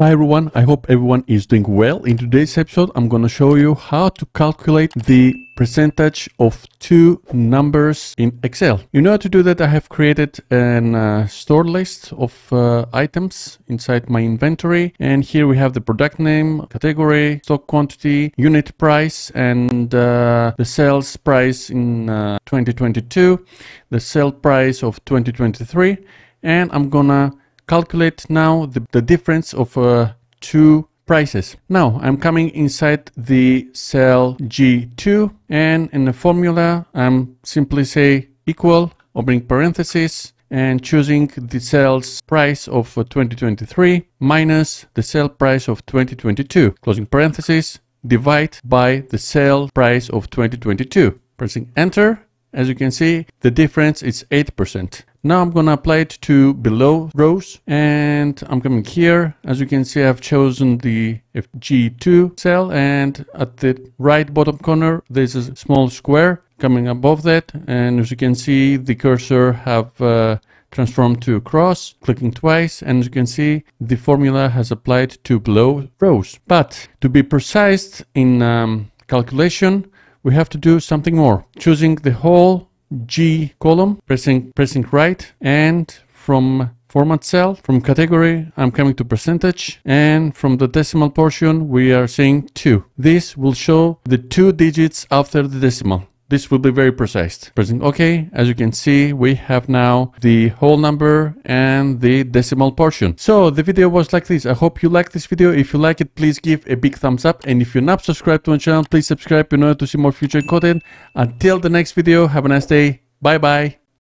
Hi everyone, I hope everyone is doing well. In today's episode, I'm going to show you how to calculate the percentage of two numbers in Excel. In order to do that, I have created a store list of items inside my inventory. And here we have the product name, category, stock quantity, unit price, and the sales price in 2022, the sale price of 2023. And I'm gonna calculate now the difference of two prices. Now I'm coming inside the cell G2, and in the formula I'm simply say equal, opening parentheses, and choosing the sales price of 2023 minus the sale price of 2022, closing parentheses, divide by the sale price of 2022. Pressing enter. As you can see, the difference is 8%. Now I'm going to apply it to below rows, and I'm coming here. As you can see, I've chosen the G2 cell, and at the right bottom corner, there's a small square coming above that. And as you can see, the cursor have transformed to a cross, clicking twice, and as you can see, the formula has applied to below rows. But to be precise in calculation, we have to do something more. Choosing the whole G column, pressing right, and from format cell, from category, I'm coming to percentage, and from the decimal portion, we are saying 2. This will show the 2 digits after the decimal. This will be very precise. Pressing OK, as you can see, we have now the whole number and the decimal portion. So the video was like this. I hope you like this video. If you like it, please give a big thumbs up. And if you're not subscribed to my channel, please subscribe in order to see more future content. Until the next video, have a nice day. Bye bye.